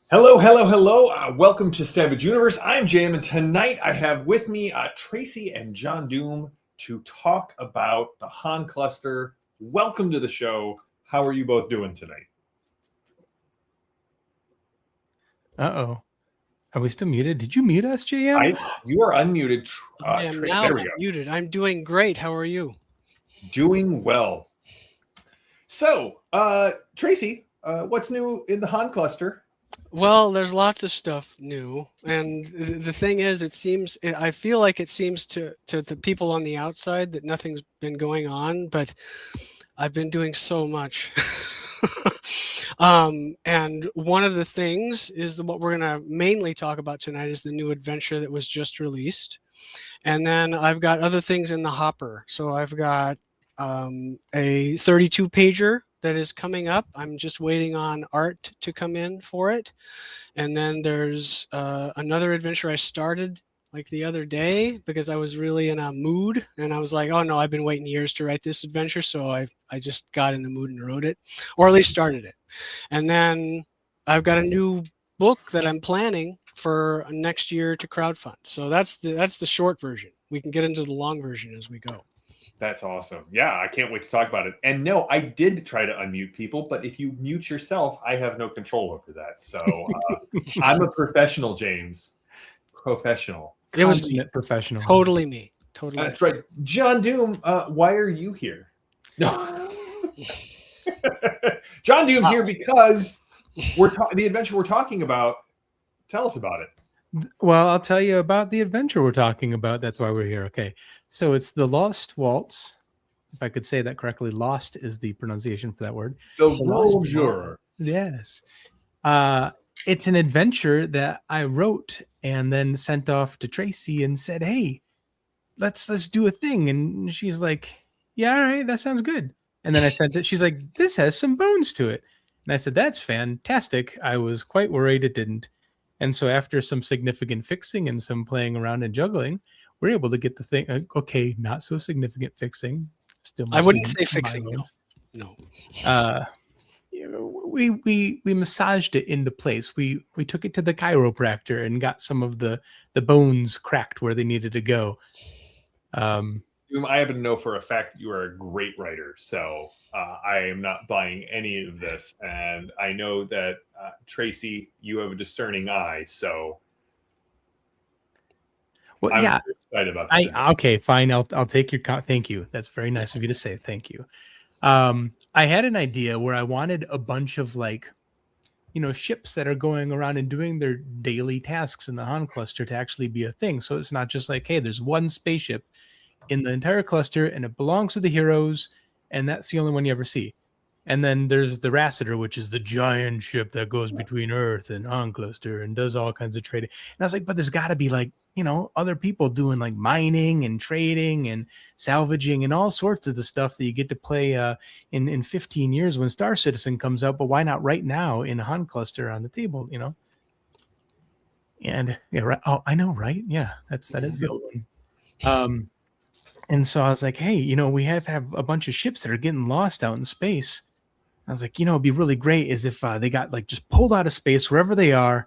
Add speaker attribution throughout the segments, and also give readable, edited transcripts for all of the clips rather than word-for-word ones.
Speaker 1: Hello, hello, hello. Welcome to Savage Universe. I'm Jam, and tonight I have with me Tracy and JohnDoom to talk about the Han Cluster. Welcome to the show. How are you both doing tonight?
Speaker 2: Uh-oh. Are we still muted? Did you mute us, JM?
Speaker 1: You are unmuted.
Speaker 3: I am now
Speaker 1: There we go.
Speaker 3: muted. I'm doing great. How are you?
Speaker 1: Doing well. So, Tracy, what's new in the Han Cluster?
Speaker 3: Well, there's lots of stuff new, and the thing is, I feel like it seems to the people on the outside that nothing's been going on, but I've been doing so much. And one of the things is what we're going to mainly talk about tonight is the new adventure that was just released. And then I've got other things in the hopper. So I've got a 32 pager that is coming up. I'm just waiting on art to come in for it. And then there's another adventure I started like the other day because I was really in a mood, and I was like, oh no, I've been waiting years to write this adventure, so I just got in the mood and wrote it, or at least started it. And then I've got a new book that I'm planning for next year to crowdfund. So that's the short version. We can get into the long version as we go.
Speaker 1: That's awesome. Yeah, I can't wait to talk about it. And no, I did try to unmute people, but if you mute yourself, I have no control over that. So I'm a professional, James. Professional.
Speaker 3: It was
Speaker 2: Consummate professional.
Speaker 3: Totally me. Totally.
Speaker 1: That's right. JohnDoom, why are you here? No. JohnDoom's here because the adventure we're talking about. Tell us about it.
Speaker 2: Well, I'll tell you about the adventure we're talking about. That's why we're here. Okay. So it's the Lost Waltz. If I could say that correctly, lost is the pronunciation for that word.
Speaker 1: The
Speaker 2: Lost
Speaker 1: World Juror.
Speaker 2: Yes. It's an adventure that I wrote and then sent off to Tracy and said, hey, let's do a thing. And she's like, yeah, all right, that sounds good. And then I sent it. She's like, this has some bones to it. And I said, that's fantastic. I was quite worried it didn't. And so after some significant fixing and some playing around and juggling, we're able to get the thing. Okay, not so significant fixing. Still,
Speaker 3: I wouldn't say fixing. No.
Speaker 2: We massaged it into place. We took it to the chiropractor and got some of the bones cracked where they needed to go.
Speaker 1: I happen to know for a fact that you are a great writer, so I am not buying any of this. And I know that Tracy, you have a discerning eye, so
Speaker 2: well,
Speaker 1: I'm
Speaker 2: yeah,
Speaker 1: excited about this.
Speaker 2: Okay, fine. I'll take your thank you. That's very nice of you to say. Thank you. I had an idea where I wanted a bunch of ships that are going around and doing their daily tasks in the Han cluster to actually be a thing. So it's not just like, hey, there's one spaceship in the entire cluster and it belongs to the heroes, and that's the only one you ever see. And then there's the Rassiter, which is the giant ship that goes between Earth and Han cluster and does all kinds of trading. And I was like, but there's got to be other people doing like mining and trading and salvaging and all sorts of the stuff that you get to play in 15 years when Star Citizen comes out. But why not right now in Han cluster on the table, And yeah, right. Oh, I know, right? Yeah, that is the old one. And so I was like, hey, we have a bunch of ships that are getting lost out in space. I was like, it'd be really great is if they got just pulled out of space wherever they are,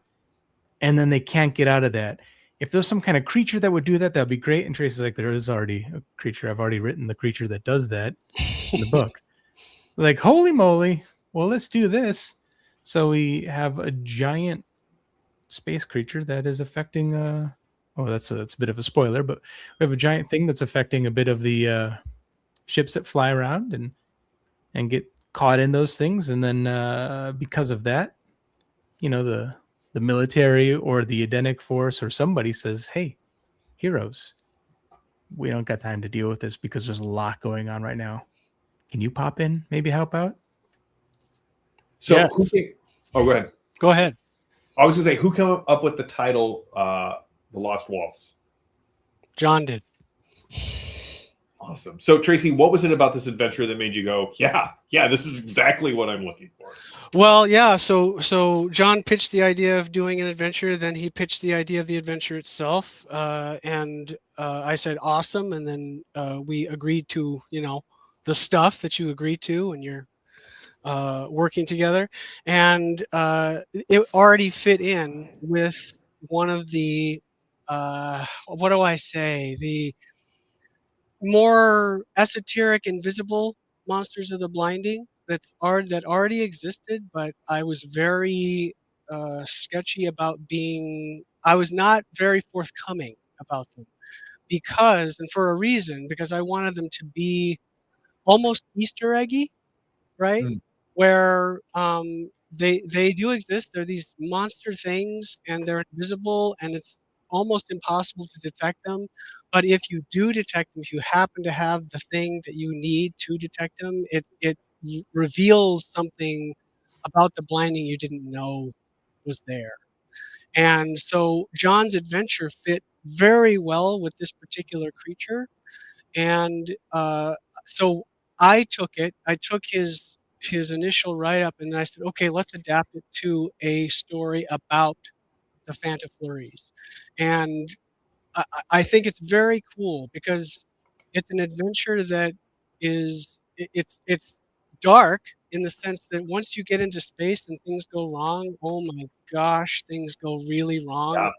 Speaker 2: and then they can't get out of that. If there's some kind of creature that would do that, that'd be great. And Tracy's like, there is already a creature. I've already written the creature that does that in the book. Like, holy moly. Well, let's do this. So we have a giant space creature that is affecting that's a bit of a spoiler, but we have a giant thing that's affecting a bit of the ships that fly around and get caught in those things. And then because of that, the military or the Edenic force or somebody says, hey, heroes, we don't got time to deal with this because there's a lot going on right now. Can you pop in, maybe help out?
Speaker 1: So
Speaker 3: yes.
Speaker 1: Go ahead.
Speaker 3: Go ahead.
Speaker 1: I was going to say, who came up with the title The Lost Waltz?
Speaker 3: John did.
Speaker 1: Awesome. So Tracy, what was it about this adventure that made you go, yeah, this is exactly what I'm looking for?
Speaker 3: Well, yeah. So John pitched the idea of doing an adventure. Then he pitched the idea of the adventure itself. And I said, awesome. And then we agreed to, the stuff that you agreed to when you're working together, and it already fit in with one of the what do I say, the more esoteric, invisible monsters of the blinding that already existed, but I was very sketchy about being. I was not very forthcoming about them because, and for a reason, because I wanted them to be almost Easter eggy, right?
Speaker 1: Mm.
Speaker 3: Where they do exist. They're these monster things, and they're invisible, and it's almost impossible to detect them. But if you do detect them, if you happen to have the thing that you need to detect them, it reveals something about the blinding you didn't know was there. And so John's adventure fit very well with this particular creature, and so I took it. I took his initial write up, and I said, okay, let's adapt it to a story about the Fantifleuries. And I think it's very cool because it's an adventure that it's dark in the sense that once you get into space and things go wrong, oh my gosh, things go really wrong.
Speaker 1: Yeah.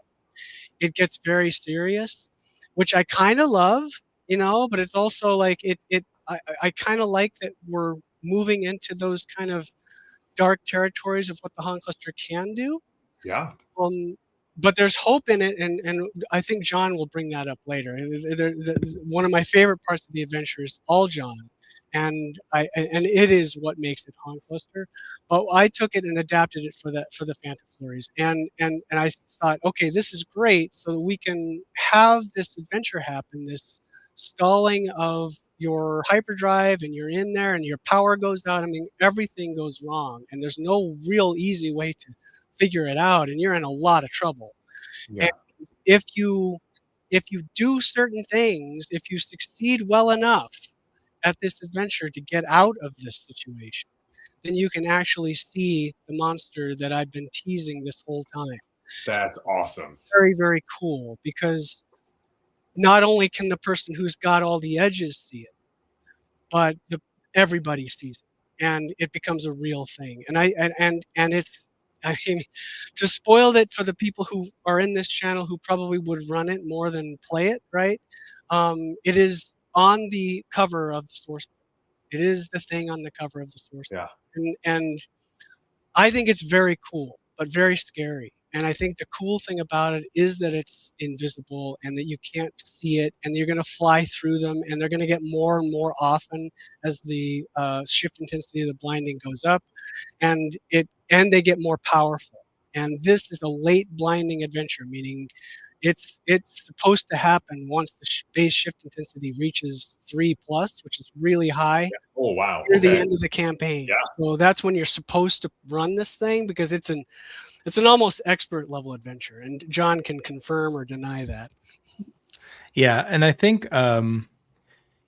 Speaker 3: It gets very serious, which I kind of love, but it's also like I kind of like that we're moving into those kind of dark territories of what the Han cluster can do.
Speaker 1: Yeah.
Speaker 3: Um, but there's hope in it, and I think John will bring that up later. And one of my favorite parts of the adventure is all John, and it is what makes it Han cluster. But I took it and adapted it for the Fantifleuries, and I thought, okay, this is great, so that we can have this adventure happen, this stalling of your hyperdrive, and you're in there, and your power goes out. I mean, everything goes wrong, and there's no real easy way to figure it out, and you're in a lot of trouble. And
Speaker 1: Yeah.
Speaker 3: if you do certain things, if you succeed well enough at this adventure to get out of this situation, then you can actually see the monster that I've been teasing this whole time.
Speaker 1: That's awesome.
Speaker 3: Very, very cool, because not only can the person who's got all the edges see it, but everybody sees it, and it becomes a real thing. And it's, I mean, to spoil it for the people who are in this channel who probably would run it more than play it, right? It is on the cover of the source book. It is the thing on the cover of the source
Speaker 1: Yeah.
Speaker 3: book, and I think it's very cool, but very scary. And I think the cool thing about it is that it's invisible and that you can't see it, and you're going to fly through them, and they're going to get more and more often as the shift intensity of the blinding goes up, and they get more powerful. And this is a late blinding adventure, meaning it's supposed to happen once the base shift intensity reaches 3+, which is really high,
Speaker 1: Yeah. Oh, wow.
Speaker 3: near the
Speaker 1: Okay.
Speaker 3: end of the campaign.
Speaker 1: Yeah.
Speaker 3: So that's when you're supposed to run this thing, because it's an almost expert level adventure, and John can confirm or deny that.
Speaker 2: Yeah, and I think and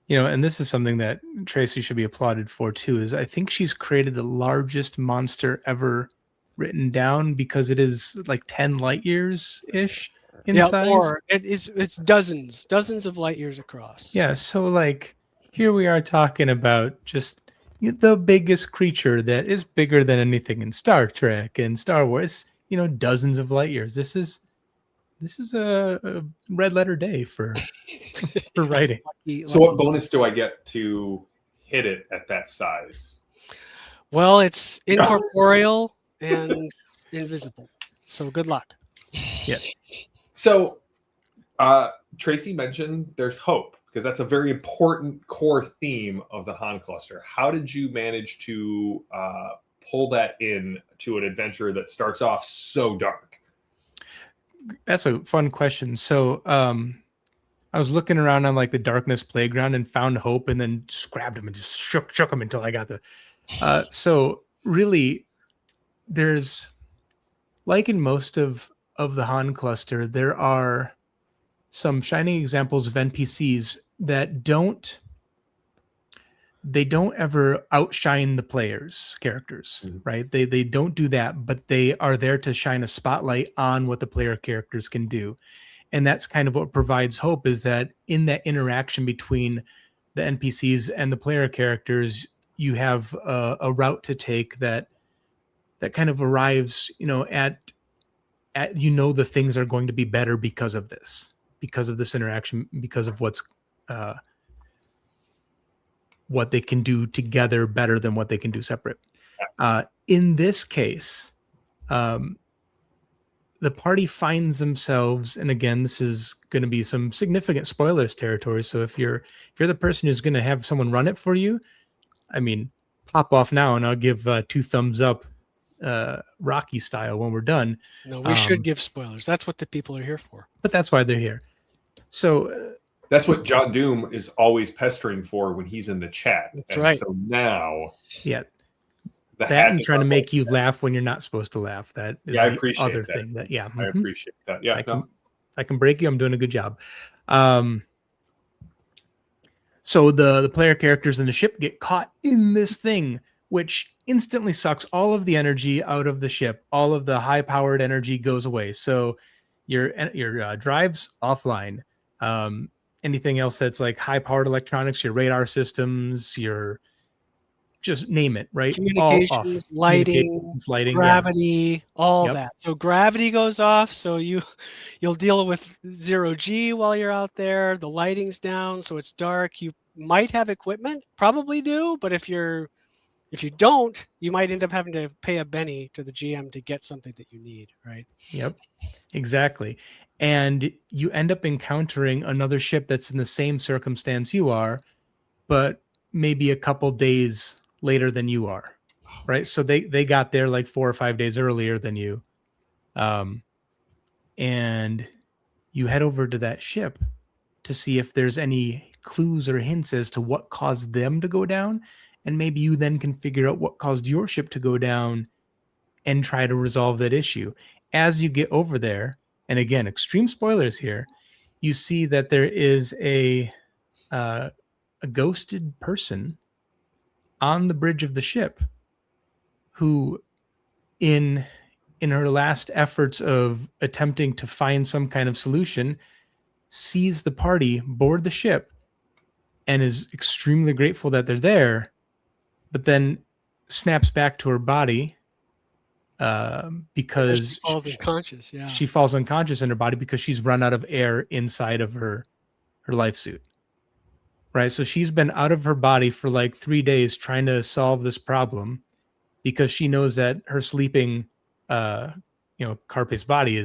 Speaker 2: this is something that Tracy should be applauded for too, is I think she's created the largest monster ever written down, because it is like 10 light years ish in size.
Speaker 3: Or it's dozens of light years across.
Speaker 2: Yeah, so like here we are talking about just the biggest creature that is bigger than anything in Star Trek and Star Wars, dozens of light years. This is a red letter day for writing.
Speaker 1: So what bonus do I get to hit it at that size?
Speaker 3: Well, it's incorporeal and invisible. So good luck.
Speaker 2: Yeah.
Speaker 1: So Tracy mentioned there's hope, because that's a very important core theme of the Han cluster. How did you manage to pull that in to an adventure that starts off so dark?
Speaker 2: That's a fun question. So I was looking around on like the darkness playground and found hope, and then just grabbed him and just shook him until I got the so really, there's, like in most of the Han cluster, there are some shining examples of NPCs that don't ever outshine the players' characters, right? They don't do that, but they are there to shine a spotlight on what the player characters can do. And that's kind of what provides hope, is that in that interaction between the NPCs and the player characters, you have a route to take that kind of arrives, at the things are going to be better because of this interaction, because of what they can do together better than what they can do separate. In this case, the party finds themselves, and again, this is going to be some significant spoilers territory. So if you're the person who's going to have someone run it for you, I mean, pop off now, and I'll give 2 thumbs up, Rocky style, when we're done.
Speaker 3: No, we should give spoilers. That's what the people are here for.
Speaker 2: But that's why they're here. So
Speaker 1: that's what JohnDoom is always pestering for when he's in the chat.
Speaker 3: That's right.
Speaker 1: So now,
Speaker 2: that and trying to make you laugh when you're not supposed to laugh. That is
Speaker 1: I
Speaker 2: the
Speaker 1: appreciate
Speaker 2: other
Speaker 1: that.
Speaker 2: thing that
Speaker 1: I appreciate that. Yeah,
Speaker 2: I can break you. I'm doing a good job. So the player characters in the ship get caught in this thing, which instantly sucks all of the energy out of the ship. All of the high-powered energy goes away. So your drives offline. Anything else that's like high-powered electronics, your radar systems, your just name it, right?
Speaker 3: Communications, lighting, gravity, all that. So gravity goes off. So you'll deal with 0G while you're out there. The lighting's down, so it's dark. You might have equipment, probably do, but if you don't, you might end up having to pay a penny to the GM to get something that you need, right?
Speaker 2: Yep, exactly. And you end up encountering another ship that's in the same circumstance you are, but maybe a couple days later than you are, right? So they got there like 4 or 5 days earlier than you. And you head over to that ship to see if there's any clues or hints as to what caused them to go down. And maybe you then can figure out what caused your ship to go down and try to resolve that issue. As you get over there, and again, extreme spoilers here, you see that there is a ghosted person on the bridge of the ship who, in her last efforts of attempting to find some kind of solution, sees the party board the ship and is extremely grateful that they're there, but then snaps back to her body because
Speaker 3: she falls unconscious. Yeah,
Speaker 2: she falls unconscious in her body because she's run out of air inside of her life suit. Right, so she's been out of her body for like 3 days trying to solve this problem because she knows that her sleeping, carapace body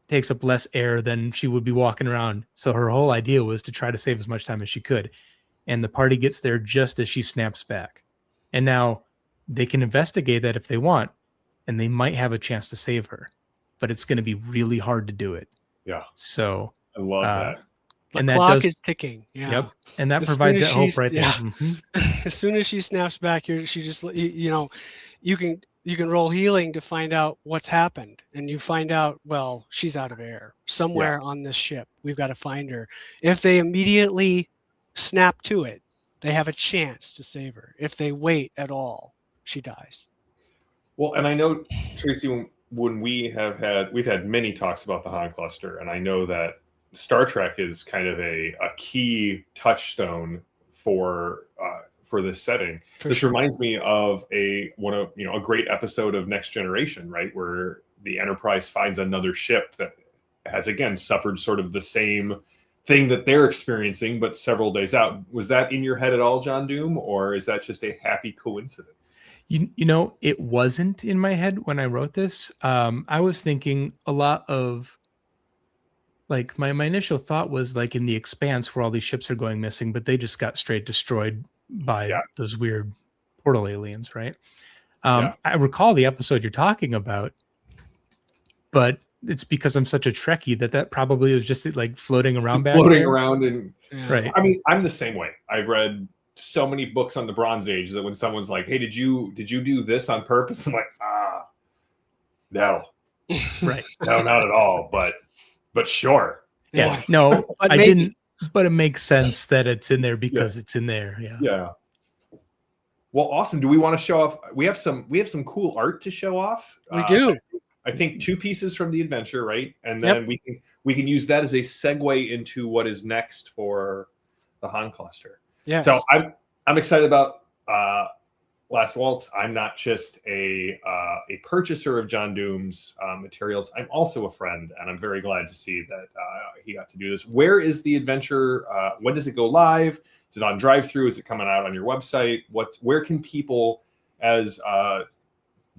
Speaker 2: takes up less air than she would be walking around. So her whole idea was to try to save as much time as she could. And the party gets there just as she snaps back. And now they can investigate that if they want, and they might have a chance to save her. But it's going to be really hard to do it.
Speaker 1: Yeah.
Speaker 2: So
Speaker 1: I love that.
Speaker 3: The clock is ticking. Yeah.
Speaker 2: Yep. And that provides that hope right there. Mm-hmm.
Speaker 3: As soon as she snaps back, she just, you can roll healing to find out what's happened. And you find out, well, she's out of air somewhere on this ship. We've got to find her. If they immediately snap to it, they have a chance to save her. If they wait at all, she dies.
Speaker 1: Well, and I know, Tracy, when we've had many talks about the Han cluster, and I know that Star Trek is kind of a key touchstone for this setting. This reminds me of a great episode of Next Generation, right, where the Enterprise finds another ship that has again suffered sort of the same thing that they're experiencing, but several days out. Was that in your head at all, JohnDoom, or is that just a happy coincidence?
Speaker 2: It wasn't in my head when I wrote this. I was thinking a lot of, like, my initial thought was like in The Expanse where all these ships are going missing, but they just got straight destroyed by those weird portal aliens, right? I recall the episode you're talking about, but it's because I'm such a Trekkie that probably was just like floating around back there.
Speaker 1: Around and
Speaker 2: right.
Speaker 1: I mean, I'm the same way. I've read so many books on the Bronze Age that when someone's like, "Hey, did you do this on purpose?" I'm like, no,
Speaker 2: right,
Speaker 1: no, not at all. But sure,
Speaker 2: yeah, no, I didn't. But it makes sense that it's in there because it's in there. Yeah.
Speaker 1: Yeah. Well, awesome. Do we want to show off? We have some cool art to show off.
Speaker 3: We do.
Speaker 1: I think 2 pieces from the adventure, right? And then we can use that as a segue into what is next for the Han cluster.
Speaker 3: Yes.
Speaker 1: So I'm excited about Last Waltz, I'm not just a purchaser of JohnDoom's materials. I'm also a friend, and I'm very glad to see that he got to do this. Where is the adventure? When does it go live? Is it on drive-through? Is it coming out on your website? Where can people, as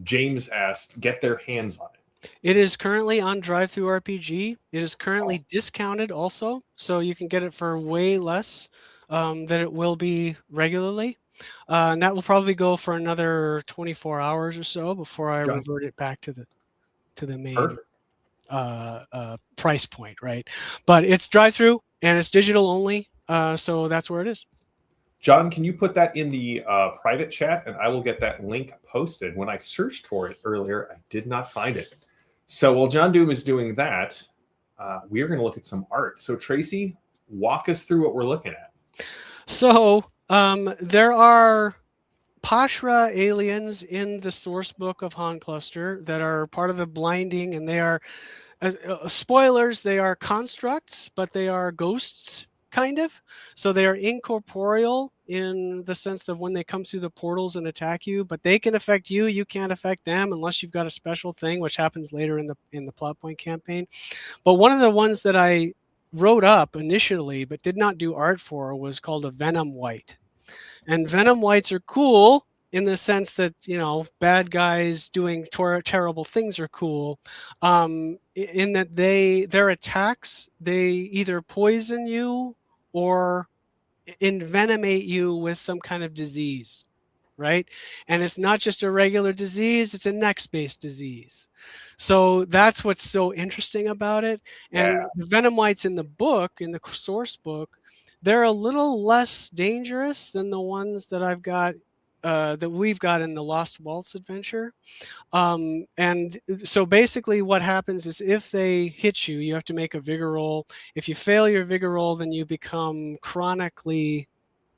Speaker 1: James asked, get their hands on it?
Speaker 3: It is currently on drive-through RPG. It is currently discounted also, so you can get it for way less than it will be regularly. And that will probably go for another 24 hours or so before I revert it back to the main price point, right? But it's drive-through and it's digital only, so that's where it is.
Speaker 1: John, can you put that in the private chat, and I will get that link posted. When I searched for it earlier, I did not find it. So while JohnDoom is doing that, we are going to look at some art. So Tracy, walk us through what we're looking at.
Speaker 3: So there are Pashra aliens in the source book of Han Cluster that are part of the blinding, and they are spoilers. They are constructs, but they are ghosts, kind of. So they are incorporeal in the sense of when they come through the portals and attack you, but they can affect you. You can't affect them unless you've got a special thing, which happens later in the plot point campaign. But one of the ones that I wrote up initially but did not do art for was called a Venom White. And Venom Whites are cool in the sense that, you know, bad guys doing terrible things are cool, in that their attacks, they either poison you or envenomate you with some kind of disease, right? And it's not just a regular disease, it's a neck-based disease. So that's what's so interesting about it. And the Venom Whites in the book, in the source book, they're a little less dangerous than the ones that I've got, that we've got in the Lost Waltz adventure. And so basically what happens is if they hit you, you have to make a vigor roll. If you fail your vigor roll, then you become chronically,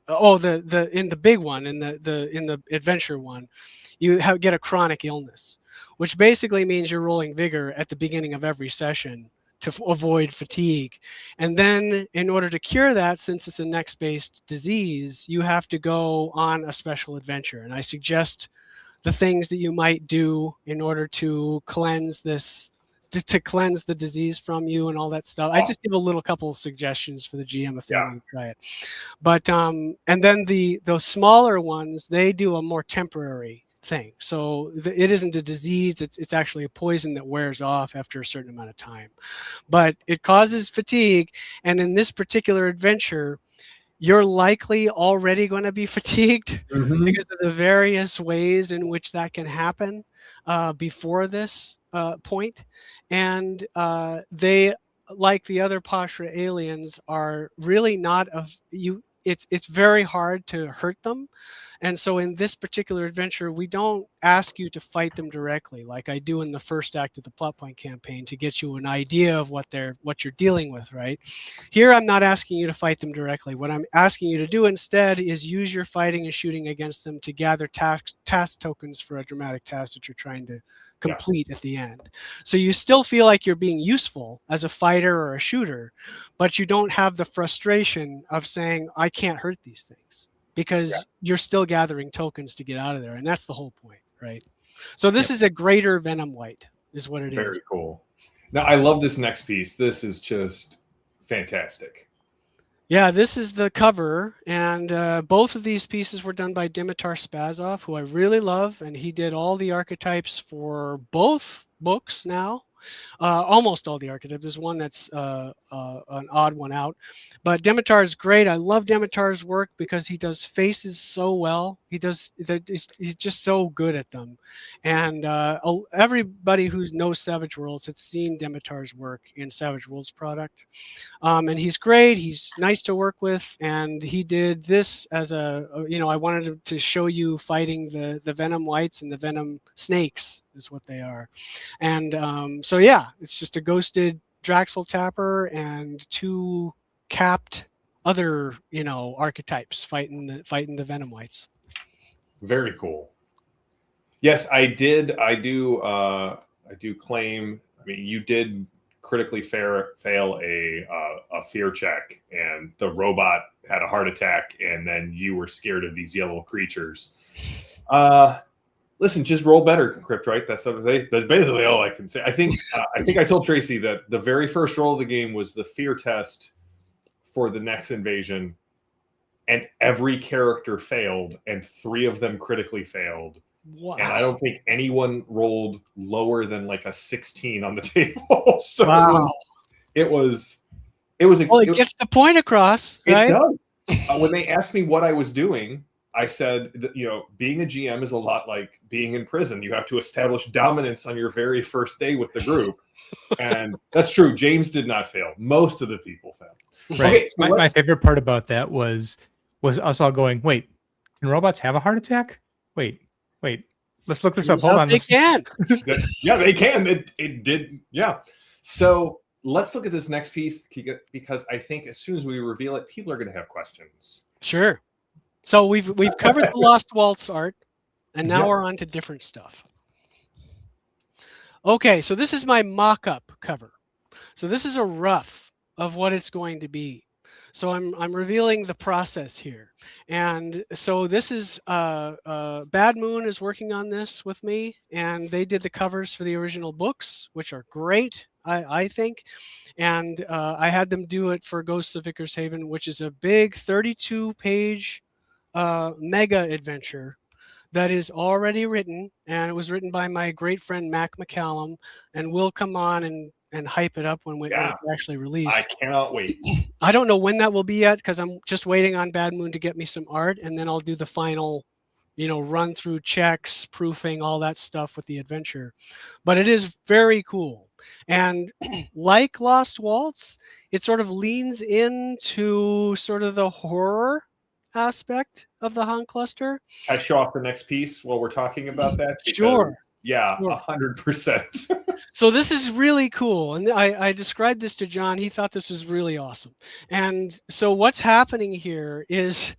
Speaker 3: in the big one, in the adventure one, you get a chronic illness, which basically means you're rolling vigor at the beginning of every session to avoid fatigue. And then in order to cure that, since it's a neck-based disease, you have to go on a special adventure. And I suggest the things that you might do in order to cleanse this, to cleanse the disease from you and all that stuff. I just give a little couple of suggestions for the GM if they want to try it. But and then those smaller ones, they do a more temporary thing. So it isn't a disease, it's actually a poison that wears off after a certain amount of time. But it causes fatigue, and in this particular adventure, you're likely already going to be fatigued because of the various ways in which that can happen before this point. And they, like the other Pashra aliens, are really not it's very hard to hurt them. And so in this particular adventure, we don't ask you to fight them directly like I do in the first act of the plot point campaign to get you an idea of what you're dealing with, right? Here, I'm not asking you to fight them directly. What I'm asking you to do instead is use your fighting and shooting against them to gather task tokens for a dramatic task that you're trying to complete at the end. So you still feel like you're being useful as a fighter or a shooter, but you don't have the frustration of saying, I can't hurt these things, because you're still gathering tokens to get out of there. And that's the whole point, right? So this is a greater Venom White is what it is.
Speaker 1: Very cool. Now, I love this next piece. This is just fantastic.
Speaker 3: Yeah, this is the cover, and both of these pieces were done by Dimitar Spazov, who I really love, and he did all the archetypes for both books now. Almost all the archetypes. There's one that's an odd one out, but Dimitar is great. I love Dimitar's work because he does faces so well. He's just so good at them, and everybody who knows Savage Worlds has seen Dimitar's work in Savage Worlds product, and he's great. He's nice to work with, and he did this as I wanted to show you fighting the Venom Whites and the Venom Snakes is what they are. And so yeah, it's just a ghosted Draxel Tapper and two capped other archetypes fighting the Venom Whites.
Speaker 1: Very cool. Yes, I do claim, I mean, you did critically fail a fear check, and the robot had a heart attack, and then you were scared of these yellow creatures. Listen, just roll better, Crypt, right? That's basically all I can say. I think I told Tracy that the very first roll of the game was the fear test for the next invasion, and every character failed, and 3 of them critically failed.
Speaker 3: Wow.
Speaker 1: And I don't think anyone rolled lower than like a 16 on the table. So
Speaker 3: wow.
Speaker 1: It
Speaker 3: gets the point across, right?
Speaker 1: It does. When they asked me what I was doing, I said that, being a GM is a lot like being in prison. You have to establish dominance on your very first day with the group. And that's true. James did not fail. Most of the people failed.
Speaker 2: Right.
Speaker 1: Okay, so
Speaker 2: my favorite part about that was us all going, wait, can robots have a heart attack? Wait, let's look this up. Hold on.
Speaker 3: They can.
Speaker 1: Yeah, they can. It did. Yeah. So let's look at this next piece, because I think as soon as we reveal it, people are going to have questions.
Speaker 3: Sure. So we've covered the Lost Waltz art, and now we're on to different stuff. Okay, so this is my mock-up cover. So this is a rough of what it's going to be. So I'm revealing the process here. And so this is Bad Moon is working on this with me, and they did the covers for the original books, which are great, I think. And I had them do it for Ghosts of Vickers Haven, which is a big 32-page mega adventure that is already written, and it was written by my great friend Mac McCallum, and will come on and hype it up when it's actually released.
Speaker 1: I cannot wait.
Speaker 3: I don't know when that will be yet, because I'm just waiting on Bad Moon to get me some art, and then I'll do the final, run through checks, proofing, all that stuff with the adventure. But it is very cool. And like Lost Waltz, it sort of leans into sort of the horror aspect of the Han cluster.
Speaker 1: I show off the next piece while we're talking about that.
Speaker 3: Sure.
Speaker 1: Yeah, 100%.
Speaker 3: So this is really cool. And I described this to John. He thought this was really awesome. And so what's happening here is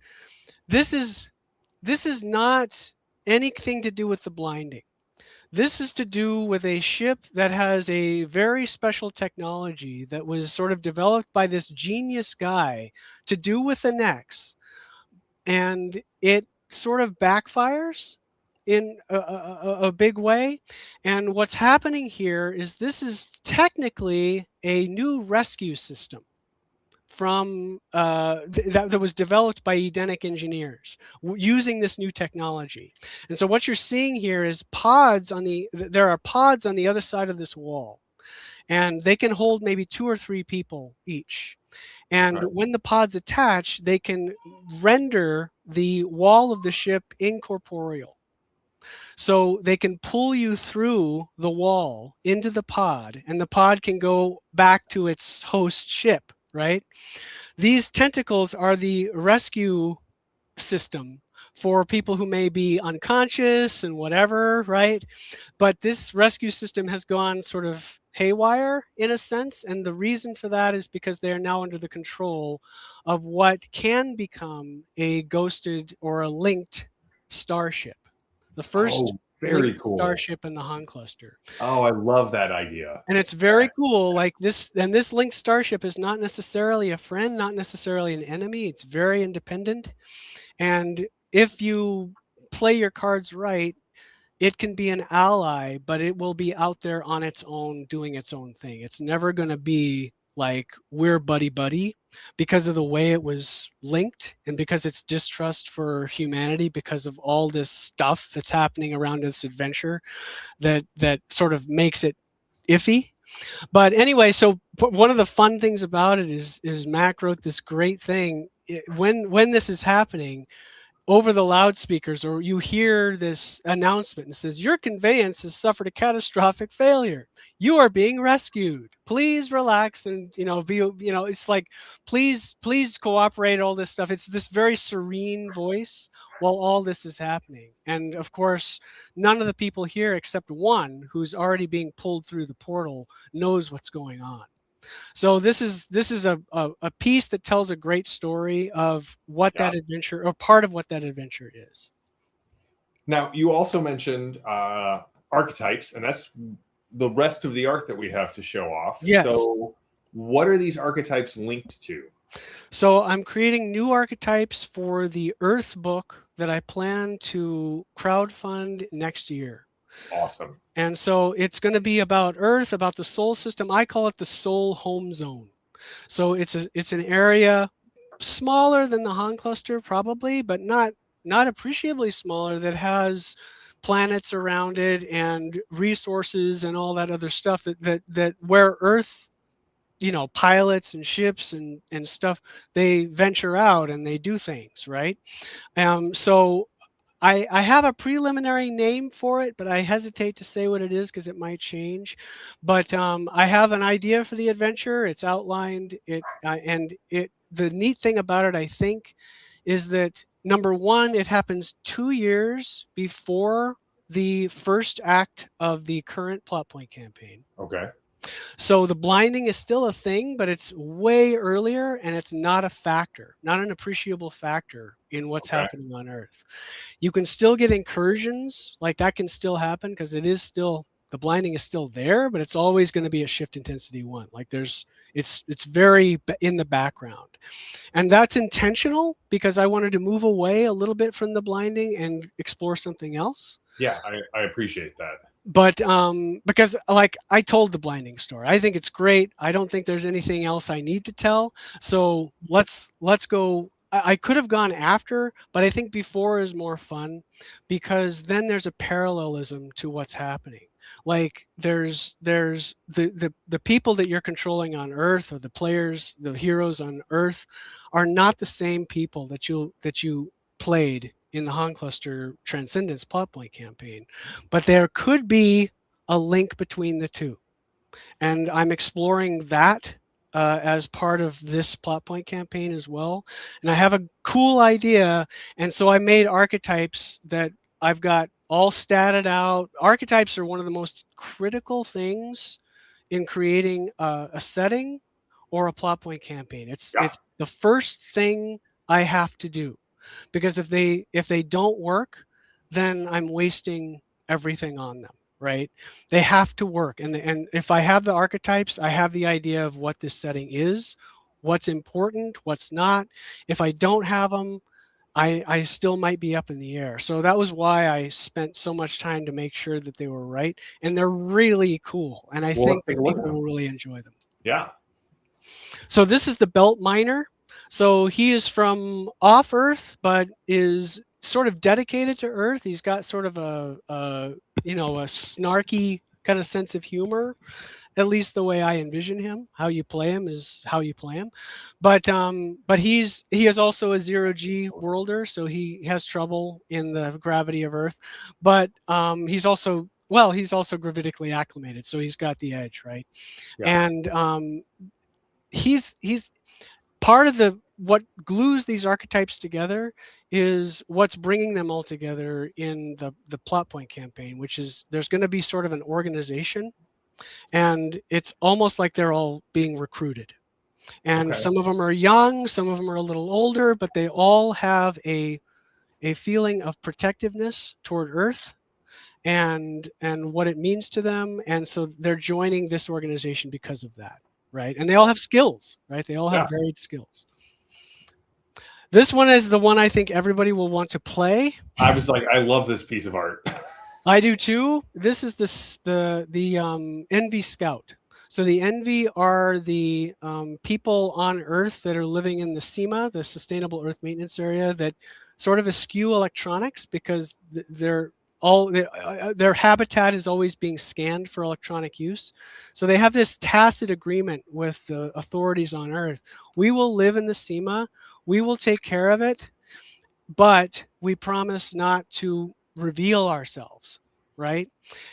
Speaker 3: this is not anything to do with the blinding. This is to do with a ship that has a very special technology that was sort of developed by this genius guy to do with the Nex. And it sort of backfires in a big way. And what's happening here is this is technically a new rescue system from that was developed by Edenic engineers using this new technology. And so what you're seeing here is there are pods on the other side of this wall, and they can hold maybe 2 or 3 people each. And when the pods attach, they can render the wall of the ship incorporeal. So they can pull you through the wall into the pod, and the pod can go back to its host ship, right? These tentacles are the rescue system for people who may be unconscious and whatever, right? But this rescue system has gone sort of haywire in a sense, and the reason for that is because they are now under the control of what can become a ghosted or a linked starship. The first
Speaker 1: very cool
Speaker 3: starship in the Han cluster.
Speaker 1: Oh, I love that idea.
Speaker 3: And it's very cool. Like this, and this linked starship is not necessarily a friend, not necessarily an enemy. It's very independent. And if you play your cards right, it can be an ally, but it will be out there on its own, doing its own thing. It's never going to be like we're buddy-buddy, because of the way it was linked and because it's distrust for humanity because of all this stuff that's happening around this adventure that sort of makes it iffy. But anyway, so one of the fun things about it is Mac wrote this great thing. When this is happening, over the loudspeakers, or you hear this announcement and it says, your conveyance has suffered a catastrophic failure. You are being rescued. Please relax and, it's like, please cooperate, all this stuff. It's this very serene voice while all this is happening. And of course, none of the people here except one who's already being pulled through the portal knows what's going on. So this is a piece that tells a great story of what that adventure, or part of what that adventure is.
Speaker 1: Now, you also mentioned archetypes, and that's the rest of the art that we have to show off.
Speaker 3: Yes.
Speaker 1: So what are these archetypes linked to?
Speaker 3: So I'm creating new archetypes for the Earth book that I plan to crowdfund next year.
Speaker 1: Awesome.
Speaker 3: And so it's going to be about Earth, about the soul system. I call it the soul home zone. So it's an area smaller than the Han cluster probably, but not appreciably smaller, that has planets around it and resources and all that other stuff that where Earth, pilots and ships and stuff, they venture out and they do things, right? So I have a preliminary name for it, but I hesitate to say what it is because it might change. But I have an idea for the adventure. It's outlined. The neat thing about it, I think, is that number one, it happens 2 years before the first act of the current plot point campaign.
Speaker 1: Okay.
Speaker 3: So the blinding is still a thing, but it's way earlier, and it's not a factor, not an appreciable factor in what's happening on Earth. You can still get incursions, like that can still happen because it is still, the blinding is still there, but it's always going to be a shift intensity 1. Like it's very in the background. And that's intentional because I wanted to move away a little bit from the blinding and explore something else.
Speaker 1: Yeah, I appreciate that.
Speaker 3: But because like I told the blinding story, I think it's great. I don't think there's anything else I need to tell. So let's go. I could have gone after, but I think before is more fun because then there's a parallelism to what's happening. Like there's the people that you're controlling on Earth, or the players, the heroes on Earth, are not the same people that you played in the Han Cluster Transcendence plot point campaign, but there could be a link between the two, and I'm exploring that as part of this plot point campaign as well. And I have a cool idea, and so I made archetypes that I've got all statted out. Archetypes are one of the most critical things in creating a setting or a plot point campaign. It's the first thing I have to do. Because if they don't work, then I'm wasting everything on them, right? They have to work. And if I have the archetypes, I have the idea of what this setting is, what's important, what's not. If I don't have them, I still might be up in the air. So that was why I spent so much time to make sure that they were right. And they're really cool. And I think that people will really enjoy them.
Speaker 1: Yeah.
Speaker 3: So this is the Belt Miner. So he is from off Earth, but is sort of dedicated to Earth. He's got sort of a snarky kind of sense of humor, at least the way I envision him. How you play him is how you play him. But he is also a 0G worlder, so he has trouble in the gravity of Earth. But he's also gravitically acclimated, so he's got the edge, right? Yeah. And he's part of what glues these archetypes together is what's bringing them all together in the plot point campaign, which is there's going to be sort of an organization, and it's almost like they're all being recruited. And some of them are young, some of them are a little older, but they all have a feeling of protectiveness toward Earth and what it means to them. And so they're joining this organization because of that. Right. And they all have skills, right? They all have varied skills. This one is the one I think everybody will want to play.
Speaker 1: I was like, I love this piece of art.
Speaker 3: I do too. This is the Envy Scout. So the Envy are the people on Earth that are living in the SEMA, the Sustainable Earth Maintenance Area, that sort of eschew electronics because their habitat is always being scanned for electronic use. So they have this tacit agreement with the authorities on Earth. We will live in the SEMA. We will take care of it, but we promise not to reveal ourselves, right?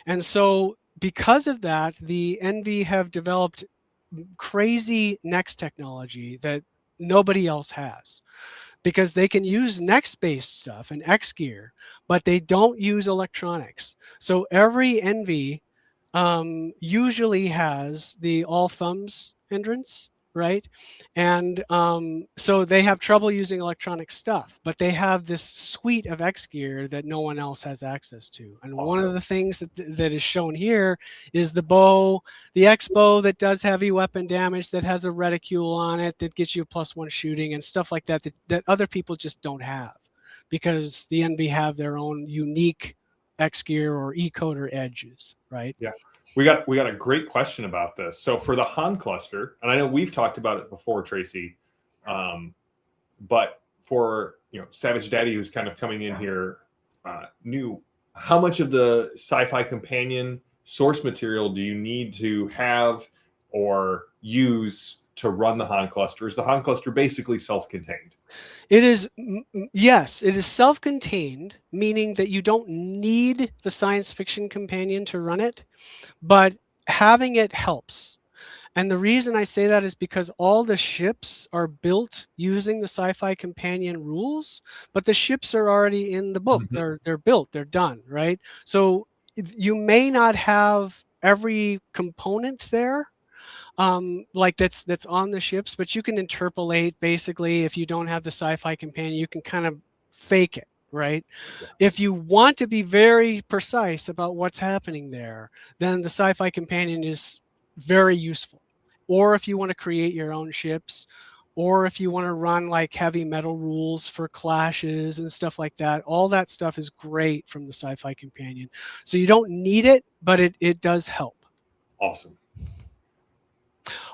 Speaker 3: And so because of that, the Envy have developed crazy Next technology that nobody else has, because they can use Next-based stuff and X gear, but they don't use electronics. So every Envy usually has the all thumbs hindrance, right? And so they have trouble using electronic stuff, but they have this suite of X gear that no one else has access to. And one of the things that is shown here is the bow, the X bow that does heavy weapon damage, that has a reticule on it, that gets you a +1 shooting and stuff like that, that other people just don't have, because the Envy have their own unique X gear or E-coder edges, right?
Speaker 1: Yeah. We got a great question about this. So for the Han cluster, and I know we've talked about it before, Tracy, but for Savage Daddy, who's kind of coming in here new, how much of the Sci-Fi Companion source material do you need to have or use to run the Han cluster? Is the Han cluster basically self-contained?
Speaker 3: It is, yes, it is self-contained, meaning that you don't need the science fiction companion to run it, but having it helps. And the reason I say that is because all the ships are built using the Sci-Fi Companion rules, but the ships are already in the book.
Speaker 1: Mm-hmm.
Speaker 3: They're built, they're done, right? So you may not have every component there, like that's on the ships, but you can interpolate. Basically, if you don't have the Sci-Fi Companion, you can kind of fake it, right?
Speaker 1: Yeah.
Speaker 3: If you want to be very precise about what's happening there, then the Sci-Fi Companion is very useful. Or if you want to create your own ships, or if you want to run like heavy metal rules for clashes and stuff like that, all that stuff is great from the Sci-Fi Companion. So you don't need it, but it does help.
Speaker 1: Awesome.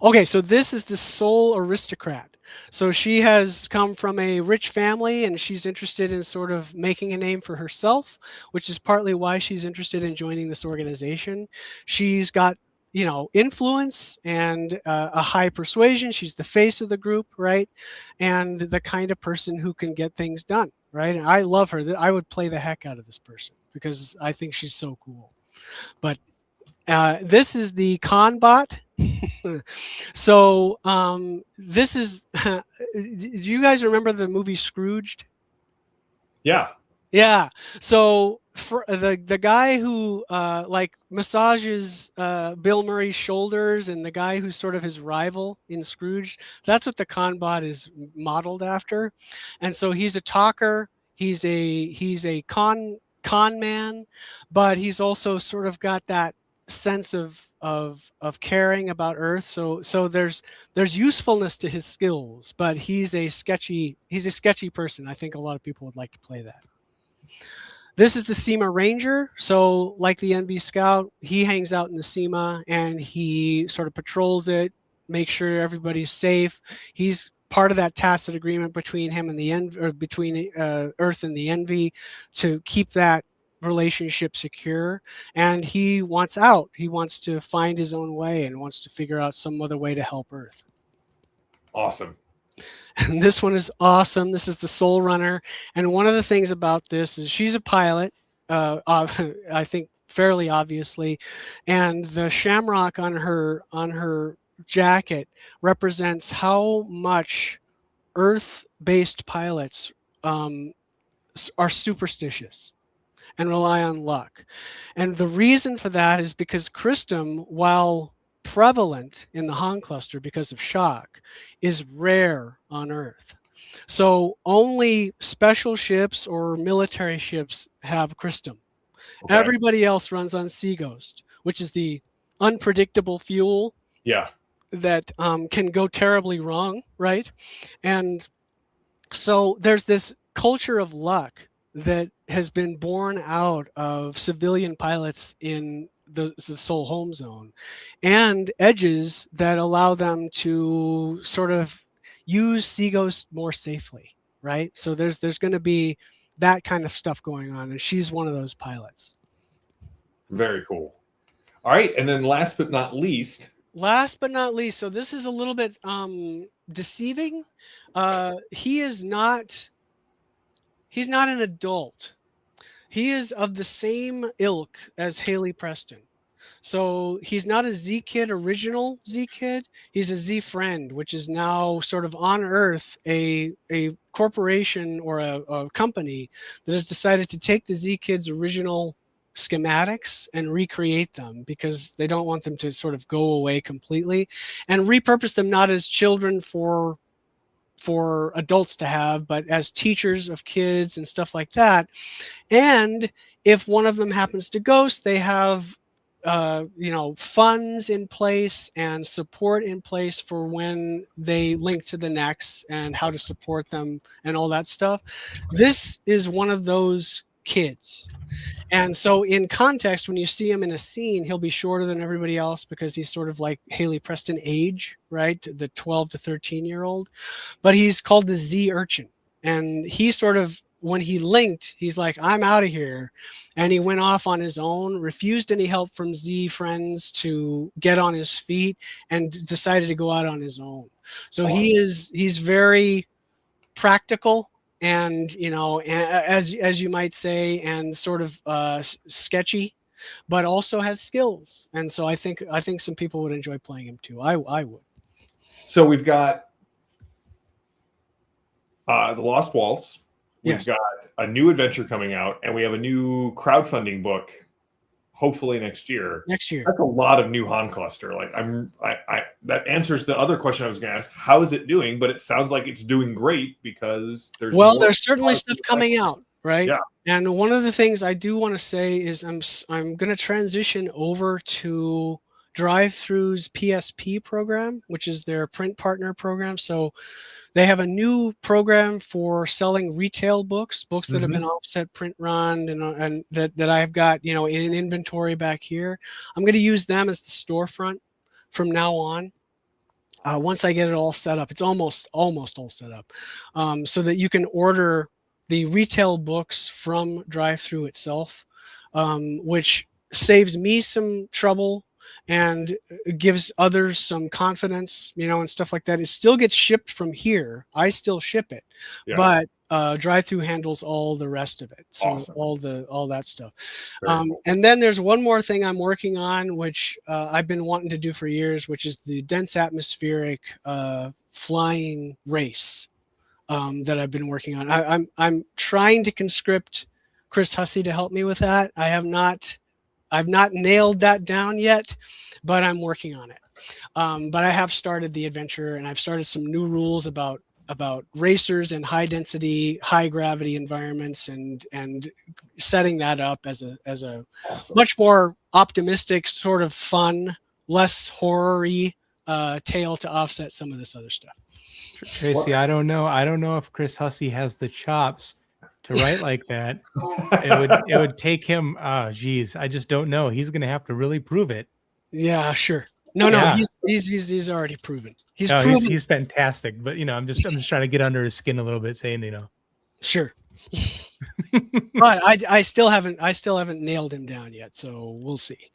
Speaker 3: Okay, so this is the Soul Aristocrat. So she has come from a rich family, and she's interested in sort of making a name for herself, which is partly why she's interested in joining this organization. She's got, influence and a high persuasion. She's the face of the group, right? And the kind of person who can get things done, right? And I love her. I would play the heck out of this person because I think she's so cool. But this is the con bot. So this is, do you guys remember the movie Scrooged?
Speaker 1: Yeah.
Speaker 3: Yeah. So for the guy who like massages Bill Murray's shoulders, and the guy who's sort of his rival in Scrooge, that's what the con bot is modeled after. And so he's a talker. He's a con man, but he's also sort of got that sense of caring about Earth. So there's usefulness to his skills, but he's a sketchy person. I think a lot of people would like to play that. This is the SEMA Ranger. So like the NB Scout, he hangs out in the SEMA and he sort of patrols it, makes sure everybody's safe. He's part of that tacit agreement between him and the between Earth and the Envy to keep that relationship secure. And he wants out. He wants to find his own way and wants to figure out some other way to help Earth.
Speaker 1: Awesome.
Speaker 3: And this one is awesome. This is the Soul Runner. And one of the things about this is she's a pilot, I think fairly obviously. And the shamrock on her jacket represents how much Earth-based pilots are superstitious and rely on luck. And the reason for that is because Christum, while prevalent in the Han cluster because of shock, is rare on Earth. So only special ships or military ships have Christum. Okay. Everybody else runs on Sea Ghost, which is the unpredictable fuel that can go terribly wrong, right? And so there's this culture of luck that has been born out of civilian pilots in the Soul home zone, and edges that allow them to sort of use Sea Ghost more safely, right? So there's going to be that kind of stuff going on, and she's one of those pilots.
Speaker 1: Very cool. All right, and then last but not least,
Speaker 3: so this is a little bit deceiving. He's not an adult. He is of the same ilk as Haley Preston. So he's not a Z-Kid, original Z-Kid. He's a Z-Friend, which is now sort of on Earth a corporation or a company that has decided to take the Z-Kid's original schematics and recreate them because they don't want them to sort of go away completely, and repurpose them not as children for adults to have, but as teachers of kids and stuff like that. And if one of them happens to ghost, they have funds in place and support in place for when they link to the next and how to support them and all that stuff. This is one of those kids. And so in context, when you see him in a scene, he'll be shorter than everybody else because he's sort of like Haley Preston age, right? The 12 to 13-year-old. But he's called the Z urchin. And he sort of, when he linked, he's like, I'm out of here. And he went off on his own, refused any help from Z friends to get on his feet, and decided to go out on his own. So he's very practical, and as you might say, and sort of sketchy, but also has skills. And so I think some people would enjoy playing him too. I would.
Speaker 1: So we've got the Lost Waltz. We've got a new adventure coming out, and we have a new crowdfunding book, hopefully next year.
Speaker 3: Next year.
Speaker 1: That's a lot of new Han cluster. Like that answers the other question I was going to ask. How is it doing? But it sounds like it's doing great because there's
Speaker 3: certainly stuff coming out, right?
Speaker 1: Yeah.
Speaker 3: And one of the things I do want to say is I'm going to transition over to Drive-Thru's PSP program, which is their print partner program. So they have a new program for selling retail books that have been offset print run and that I've got, in inventory back here. I'm going to use them as the storefront from now on. Once I get it all set up, it's almost all set up, so that you can order the retail books from Drive-Thru itself, which saves me some trouble and gives others some confidence, and stuff like that. It still gets shipped from here. I still ship it, but Drive-Thru handles all the rest of it. So
Speaker 1: awesome.
Speaker 3: all that stuff. Cool. And then there's one more thing I'm working on, which I've been wanting to do for years, which is the dense atmospheric flying race that I've been working on. I'm trying to conscript Chris Hussey to help me with that. I've not nailed that down yet, but I'm working on it. But I have started the adventure, and I've started some new rules about racers and high density, high gravity environments, and setting that up as a awesome. Much more optimistic, sort of fun, less horror-y tale to offset some of this other stuff.
Speaker 2: Tracy, I don't know if Chris Hussey has the chops to write like that. It would take him. I just don't know. He's going to have to really prove it.
Speaker 3: Yeah, sure. No, he's already proven. He's
Speaker 2: fantastic. But I'm just trying to get under his skin a little bit, saying
Speaker 3: Sure. But I still haven't nailed him down yet. So we'll see.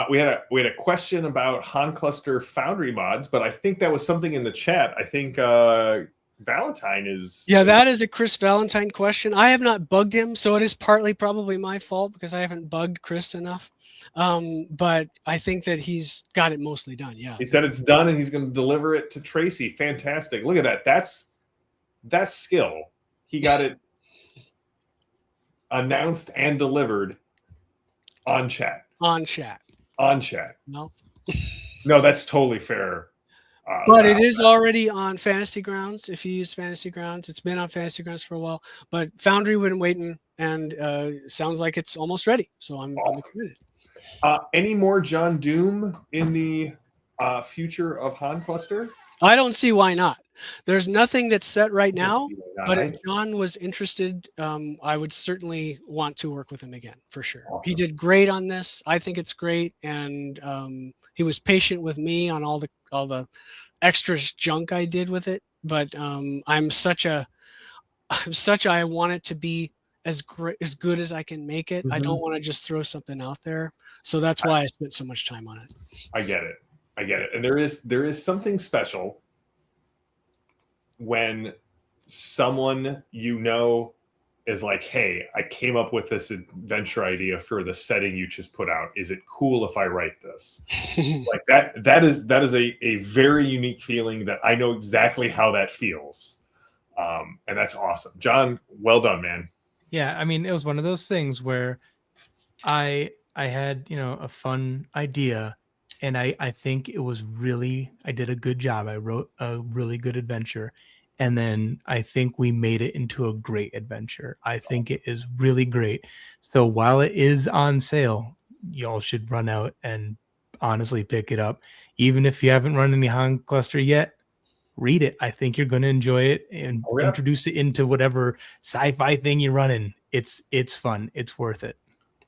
Speaker 1: We had a question about Han Cluster Foundry mods, but I think that was something in the chat. I think Valentine is...
Speaker 3: Yeah, that is a Chris Valentine question. I have not bugged him, so it is partly probably my fault because I haven't bugged Chris enough. But I think that he's got it mostly done. Yeah.
Speaker 1: He said it's done, and he's going to deliver it to Tracy. Fantastic. Look at that. That's skill. He got it announced and delivered on chat.
Speaker 3: On chat. No.
Speaker 1: No, that's totally fair.
Speaker 3: But it is already on Fantasy Grounds. If you use Fantasy Grounds, it's been on Fantasy Grounds for a while. But Foundry been waiting, and sounds like it's almost ready. So I'm committed.
Speaker 1: Any more JohnDoom in the future of Han Cluster?
Speaker 3: I don't see why not. There's nothing that's set right now. But if John was interested, I would certainly want to work with him again for sure. Awesome. He did great on this. I think it's great, and he was patient with me on all the extra junk I did with it. But I want it to be as good as I can make it. I don't want to just throw something out there. So that's why I spent so much time on it.
Speaker 1: I get it. And there is something special when someone is like, hey, I came up with this adventure idea for the setting you just put out. Is it cool if I write this? Like that is a very unique feeling that I know exactly how that feels. And that's awesome. John, well done, man.
Speaker 2: Yeah, I mean, it was one of those things where I had, a fun idea, and I think it was really, I did a good job. I wrote a really good adventure, and then I think we made it into a great adventure. I think it is really great. So while it is on sale, y'all should run out and honestly pick it up. Even if you haven't run any Han Cluster yet, read it. I think you're going to enjoy it and introduce it into whatever sci-fi thing you're running. It's fun. It's worth it.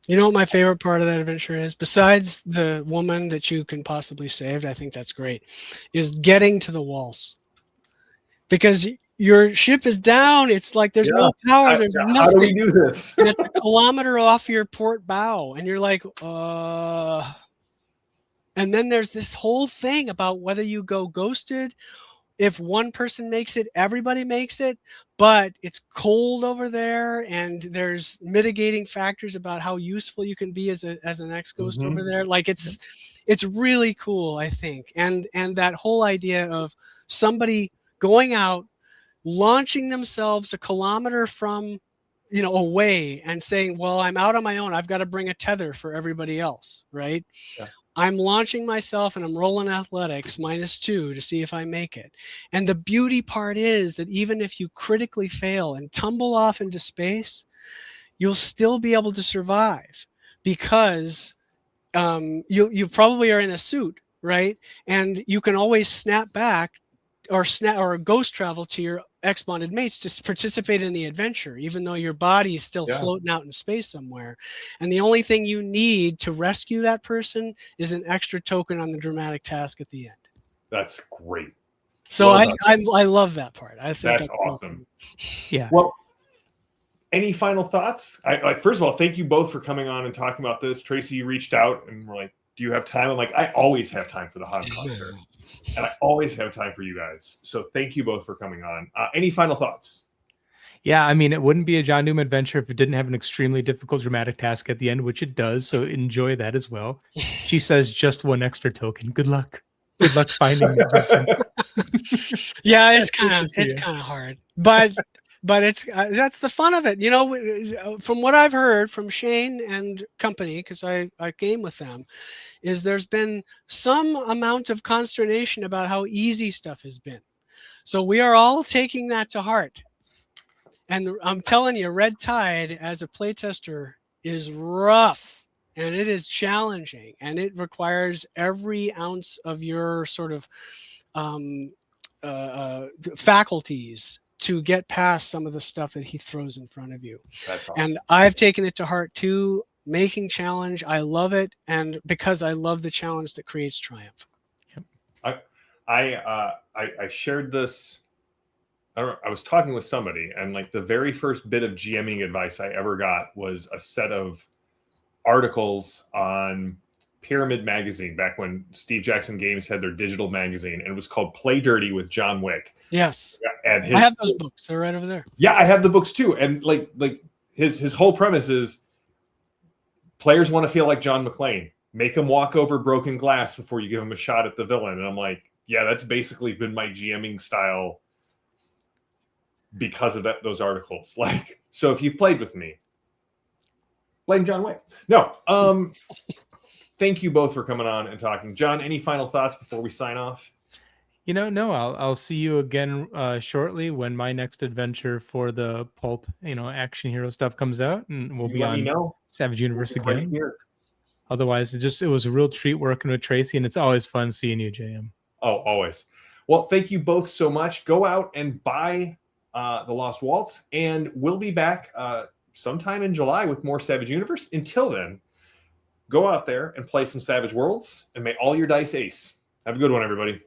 Speaker 3: You know what my favorite part of that adventure is? Besides the woman that you can possibly save, I think that's great, is getting to the walls. Because your ship is down. It's like there's no power. There's nothing.
Speaker 1: How do we do this?
Speaker 3: And it's a kilometer off your port bow. And you're like, And then there's this whole thing about whether you go ghosted. If one person makes it, everybody makes it, but it's cold over there, and there's mitigating factors about how useful you can be as an ex-ghost over there. Like it's really cool, I think. And that whole idea of somebody going out, launching themselves a kilometer from, away and saying, well, I'm out on my own. I've got to bring a tether for everybody else, right? Yeah. I'm launching myself and I'm rolling athletics -2 to see if I make it. And the beauty part is that even if you critically fail and tumble off into space, you'll still be able to survive because you probably are in a suit, right? And you can always snap back or ghost travel to your ex-bonded mates to participate in the adventure, even though your body is still floating out in space somewhere. And the only thing you need to rescue that person is an extra token on the dramatic task at the end.
Speaker 1: That's great.
Speaker 3: So I love that part. I think
Speaker 1: that's awesome.
Speaker 2: Yeah.
Speaker 1: Well, any final thoughts? First of all, thank you both for coming on and talking about this. Tracy, you reached out and were like, do you have time? I'm like, I always have time for the Han Cluster. And I always have time for you guys. So thank you both for coming on. Any final thoughts?
Speaker 2: Yeah, I mean, it wouldn't be a JohnDoom adventure if it didn't have an extremely difficult dramatic task at the end, which it does. So enjoy that as well. She says just one extra token. Good luck. Good luck finding that person.
Speaker 3: Yeah, it's kind of hard, but it's that's the fun of it. From what I've heard from Shane and company, because I game with them, is there's been some amount of consternation about how easy stuff has been. So we are all taking that to heart. And I'm telling you, Red Tide as a playtester is rough, and it is challenging, and it requires every ounce of your sort of faculties to get past some of the stuff that he throws in front of you.
Speaker 1: That's awesome.
Speaker 3: And I've taken it to heart too. Making challenge, I love it, and because I love the challenge that creates triumph.
Speaker 1: Yep. I shared this. I was talking with somebody, and like the very first bit of GMing advice I ever got was a set of articles on Pyramid Magazine back when Steve Jackson Games had their digital magazine, and it was called Play Dirty with John Wick.
Speaker 3: Yes,
Speaker 1: and
Speaker 3: I have those books. They're right over there.
Speaker 1: Yeah, I have the books too, and like his whole premise is players want to feel like John McClane. Make them walk over broken glass before you give them a shot at the villain. And I'm like, yeah, that's basically been my GMing style because of those articles. Like, so if you've played with me, blame John Wick. No. Thank you both for coming on and talking. John, any final thoughts before we sign off?
Speaker 2: No, I'll see you again shortly when my next adventure for the pulp, action hero stuff comes out, and we'll be on Savage Universe again. Right. Otherwise, it was a real treat working with Tracy, and it's always fun seeing you, JM.
Speaker 1: Oh, always. Well, thank you both so much. Go out and buy the Lost Waltz, and we'll be back sometime in July with more Savage Universe. Until then, go out there and play some Savage Worlds, and may all your dice ace. Have a good one, everybody.